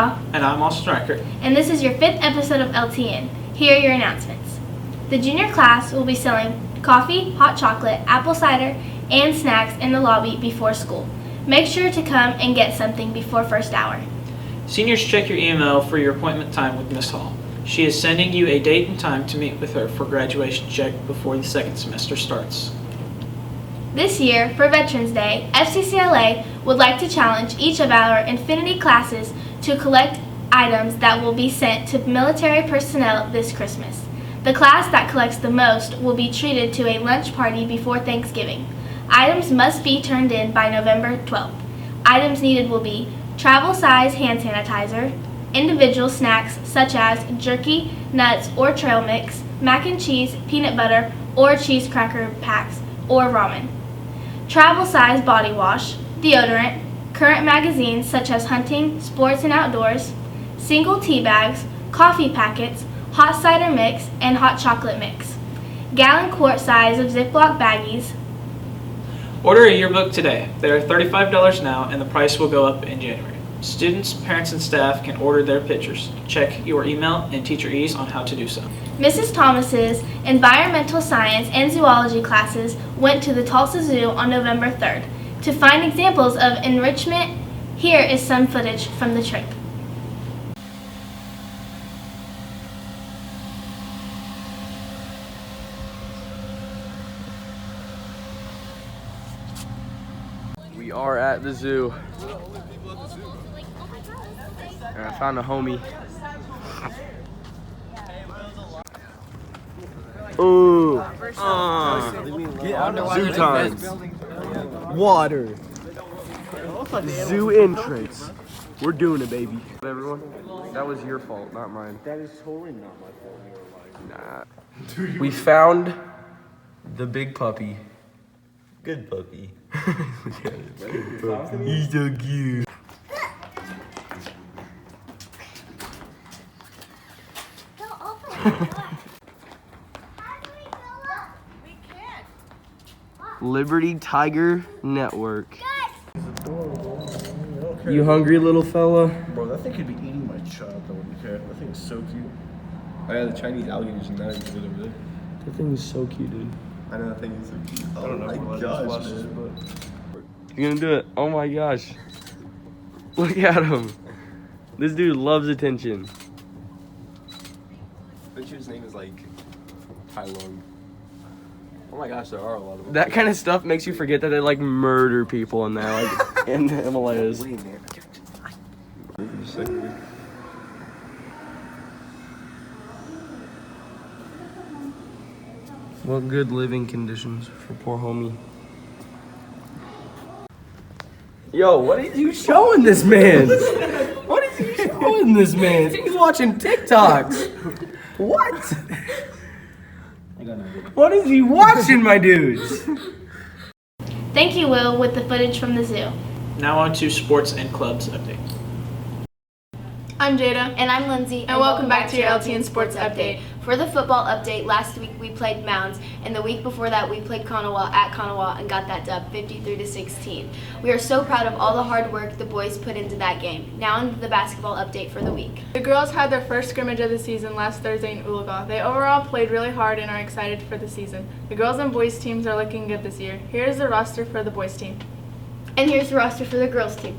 MIDDAUGH. And I'm Austin Reichert. And this is your 5th episode of LTN. Here are your announcements. The junior class will be selling coffee, hot chocolate, apple cider, and snacks in the lobby before school. Make sure to come and get something before first hour. Seniors, check your email for your appointment time with Miss Hall. She is sending you a date and time to meet with her for graduation check before the second semester starts. This year, for Veterans Day, FCCLA would like to challenge each of our Infinity classes to collect items that will be sent to military personnel this Christmas. The class that collects the most will be treated to a lunch party before Thanksgiving. Items must be turned in by November 12th. Items needed will be travel size hand sanitizer, individual snacks such as jerky, nuts, or trail mix, mac and cheese, peanut butter, or cheese cracker packs, or ramen. Travel size body wash, deodorant, current magazines such as Hunting, Sports and Outdoors, single tea bags, coffee packets, hot cider mix, and hot chocolate mix. Gallon quart size of Ziploc baggies. Order a yearbook today. They are $35 now and the price will go up in January. Students, parents, and staff can order their pictures. Check your email and Teacher Ease on how to do so. Mrs. Thomas's environmental science and zoology classes went to the Tulsa Zoo on November 3rd. To find examples of enrichment, here is some footage from the trip. We are at the zoo. And I found a homie. Ooh. Zoo time. Water. Zoo entrance. We're doing it, baby. Everyone, that was your fault, not mine. That is totally not my fault. Nah. We found the big puppy. Good puppy. He's so cute. Liberty Tiger Network. You hungry, little fella? Bro, that thing could be eating my child. I wouldn't care. That thing is so cute. I got the Chinese alligators and that is good over there. That thing is so cute, dude. I know that thing is so cute. Oh, I don't know my gosh, man. You're gonna do it. Oh my gosh. Look at him. This dude loves attention. I bet you his name is like Tai Lung. Oh my gosh, there are a lot of them. That kind of stuff makes you forget that they like murder people in there, like in the Himalayas. Wait, man. What good living conditions for poor homie. Yo, what are you showing this man? What is he showing this man? He's watching TikToks. What? What is he watching, my dudes? Thank you, Will, with the footage from the zoo. Now on to sports and clubs update. I'm Jada. And I'm Lindsay. And welcome back to your LTN Sports Update. For the football update, last week we played Mounds, and the week before that we played Kanawha at Kanawha and got that dub 53-16. We are so proud of all the hard work the boys put into that game. Now on to the basketball update for the week. The girls had their first scrimmage of the season last Thursday in MIDDAUGH. They overall played really hard and are excited for the season. The girls and boys teams are looking good this year. Here's the roster for the boys team. And here's the roster for the girls team.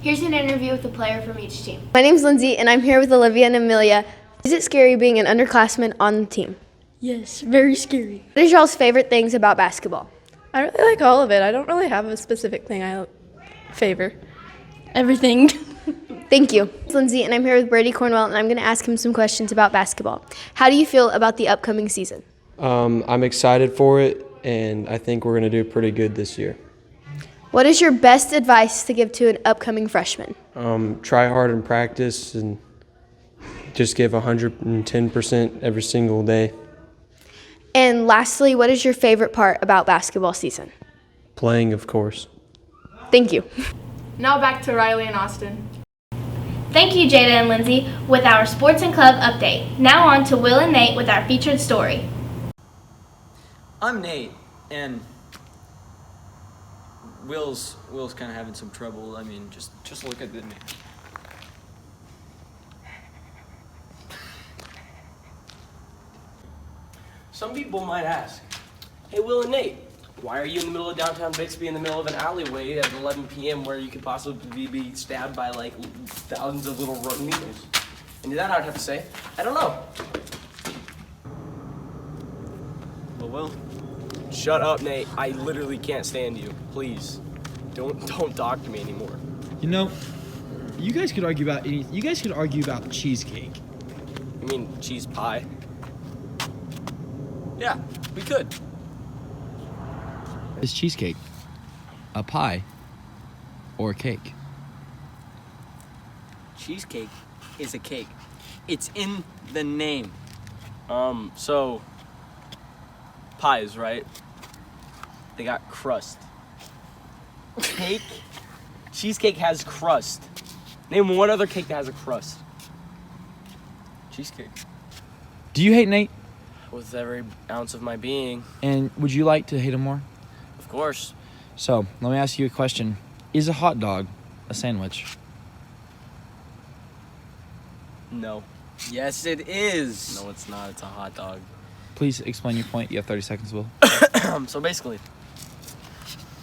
Here's an interview with a player from each team. My name's Lindsay, and I'm here with Olivia and Amelia. Is it scary being an underclassman on the team? Yes, very scary. What is y'all's favorite things about basketball? I really like all of it. I don't really have a specific thing I favor. Everything. Thank you. It's Lindsay, and I'm here with Brady Cornwell, and I'm going to ask him some questions about basketball. How do you feel about the upcoming season? I'm excited for it, and I think we're going to do pretty good this year. What is your best advice to give to an upcoming freshman? Try hard in practice and just give 110% every single day. And lastly, what is your favorite part about basketball season? Playing, of course. Thank you. Now back to Riley and Austin. Thank you, Jada and Lindsay, with our sports and club update. Now on to Will and Nate with our featured story. I'm Nate, and Will's kind of having some trouble. I mean, just look at the man. Some people might ask, hey, Will and Nate, why are you in the middle of downtown Bixby in the middle of an alleyway at 11 p.m. where you could possibly be stabbed by like thousands of little rotten needles? And to that I'd have to say, I don't know. Well, Will. Shut up, Nate. I literally can't stand you. Please, don't talk to me anymore. You know, you guys could argue about anything. You guys could argue about cheesecake. You mean cheese pie? Yeah, we could. Is cheesecake a pie or a cake? Cheesecake is a cake. It's in the name. So pies, right? They got crust. Cake? Cheesecake has crust. Name one other cake that has a crust. Cheesecake. Do you hate Nate? With every ounce of my being. And would you like to hate him more? Of course. So, let me ask you a question. Is a hot dog a sandwich? No. Yes, it is. No, it's not. It's a hot dog. Please explain your point. You have 30 seconds, Will. So basically,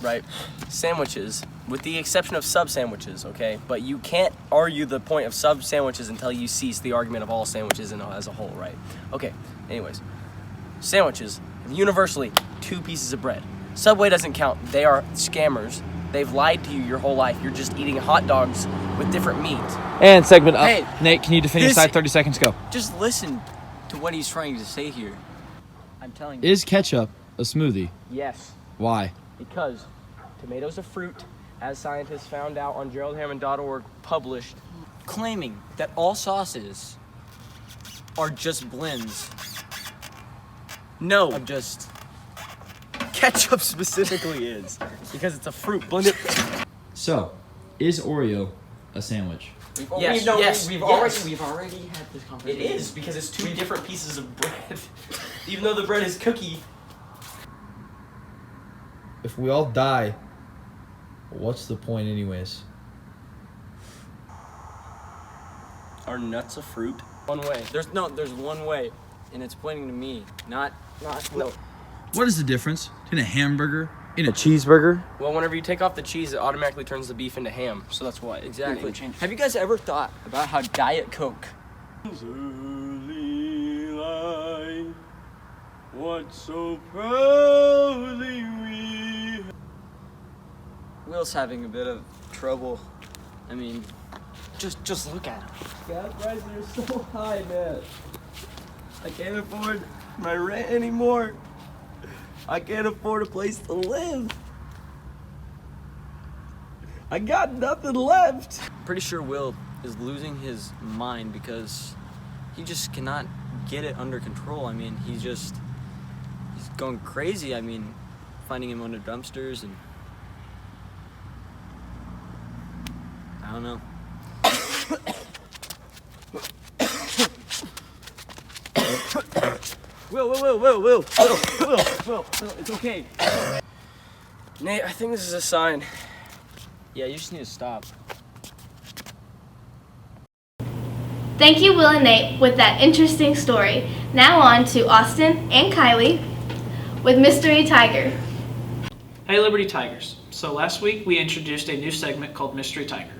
right, sandwiches, with the exception of sub sandwiches, okay? But you can't argue the point of sub sandwiches until you cease the argument of all sandwiches as a whole, right? Okay, anyways, sandwiches, universally, 2 pieces of bread. Subway doesn't count. They are scammers. They've lied to you your whole life. You're just eating hot dogs with different meat. And segment up. Hey, Nate, can you defend your side? 30 seconds, go. Just listen to what he's trying to say here. I'm telling you. Is ketchup a smoothie? Yes, Why? because tomatoes are fruit, as scientists found out on geraldhammond.org, published. Claiming that all sauces are just blends. No, I'm just... Ketchup specifically is, because it's a fruit blended. So, is Oreo a sandwich? Yes, We've already had this It conversation. is, because it's 2 different pieces of bread. Even though the bread is cookie. If we all die, what's the point anyways? Are nuts a fruit? One way. There's one way, and it's pointing to me, not No. What is the difference between a hamburger and a cheeseburger? Well, whenever you take off the cheese, it automatically turns the beef into ham. So that's why. exactly. Have you guys ever thought about how Diet Coke? What so proudly we... Will's having a bit of trouble. I mean, just look at him. Gas prices are so high, man. I can't afford my rent anymore. I can't afford a place to live. I got nothing left. Pretty sure Will is losing his mind because he just cannot get it under control. I mean, he's going crazy. I mean, finding him under dumpsters and I don't know. Will, it's okay. Nate, I think this is a sign. Yeah, you just need to stop. Thank you, Will and Nate, with that interesting story. Now on to Austin and Kylie with Mystery Tiger. Hey Liberty Tigers. So last week we introduced a new segment called Mystery Tiger,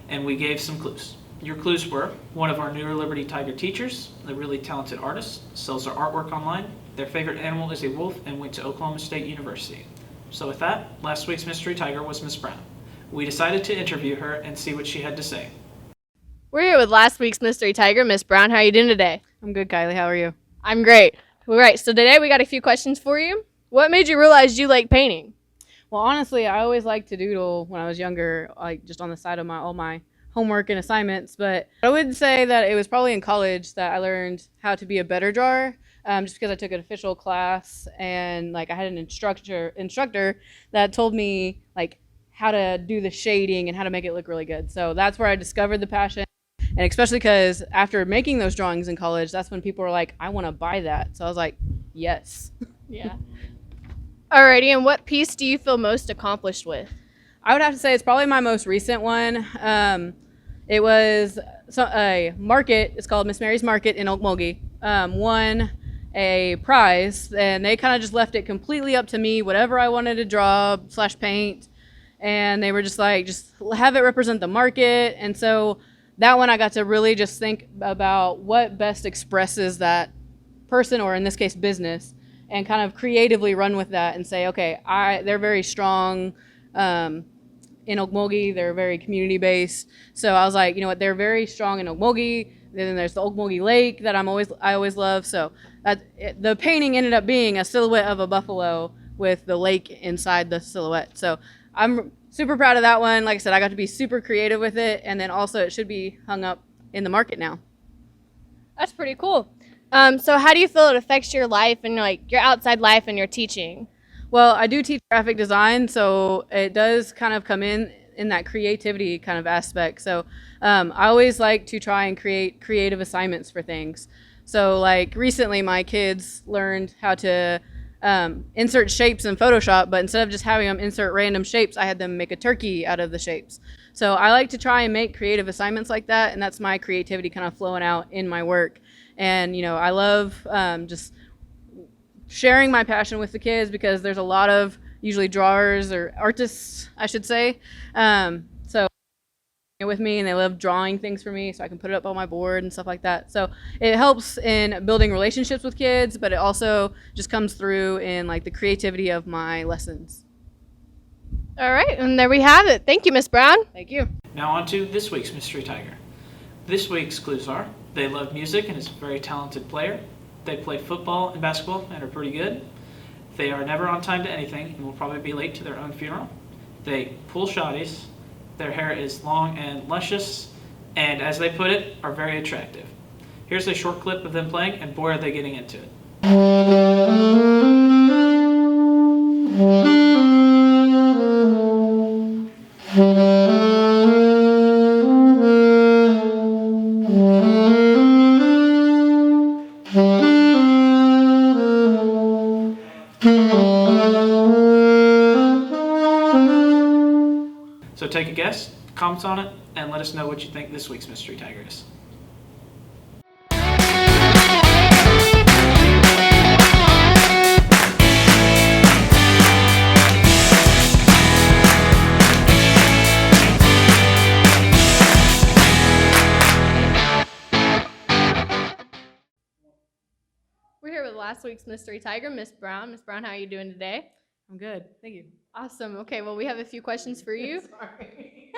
and we gave some clues. Your clues were one of our newer Liberty Tiger teachers, a really talented artist, sells their artwork online, their favorite animal is a wolf, and went to Oklahoma State University. So with that, last week's Mystery Tiger was Miss Brown. We decided to interview her and see what she had to say. We're here with last week's Mystery Tiger, Miss Brown. How are you doing today? I'm good, Kylie. How are you? I'm great. All right, so today we got a few questions for you. What made you realize you like painting? Well, honestly, I always liked to doodle when I was younger, like just on the side of all my homework and assignments. But I would say that it was probably in college that I learned how to be a better drawer, just because I took an official class and like I had an instructor that told me like how to do the shading and how to make it look really good. So that's where I discovered the passion. And especially because after making those drawings in college, that's when people were like, I want to buy that. So I was like, yes. Yeah. Alrighty, and what piece do you feel most accomplished with? I would have to say it's probably my most recent one. It was a market. It's called Miss Mary's Market in Okmulgee. One, a prize, and they kind of just left it completely up to me, whatever I wanted to draw / paint. And they were just like, just have it represent the market. And so that one I got to really just think about what best expresses that person, or in this case business, and kind of creatively run with that and say, okay, they're very strong in Okmulgee, they're very community based. So I was like, you know what, they're very strong in Okmulgee. Then there's the Okmulgee Lake that I always love. So the painting ended up being a silhouette of a buffalo with the lake inside the silhouette. So I'm super proud of that one. Like I said, I got to be super creative with it, and then also it should be hung up in the market now. That's pretty cool. So how do you feel it affects your life and like your outside life and your teaching? Well, I do teach graphic design, so it does kind of come in that creativity kind of aspect. So I always like to try and create creative assignments for things. So like recently my kids learned how to insert shapes in Photoshop, but instead of just having them insert random shapes, I had them make a turkey out of the shapes. So I like to try and make creative assignments like that, and that's my creativity kind of flowing out in my work. And, you know, I love just sharing my passion with the kids, because there's a lot of usually drawers or artists, I should say. So with me, and they love drawing things for me so I can put it up on my board and stuff like that. So it helps in building relationships with kids, but it also just comes through in like the creativity of my lessons. All right, and there we have it. Thank you, Miss Brown. Thank you. Now on to this week's Mystery Tiger. This week's clues are: they love music and is a very talented player. They play football and basketball and are pretty good. They are never on time to anything and will probably be late to their own funeral. They pull shotties. Their hair is long and luscious, and as they put it, are very attractive. Here's a short clip of them playing, and boy are they getting into it. So take a guess, comment on it, and let us know what you think this week's Mystery Tiger is. We're here with last week's Mystery Tiger, Miss Brown. Miss Brown, how are you doing today? I'm good. Thank you. Awesome. Okay, well, we have a few questions for you. Sorry.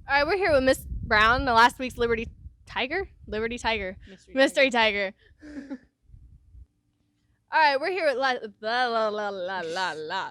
All right, we're here with Miss Brown, the last week's Mystery Tiger. Mystery Tiger. All right, we're here with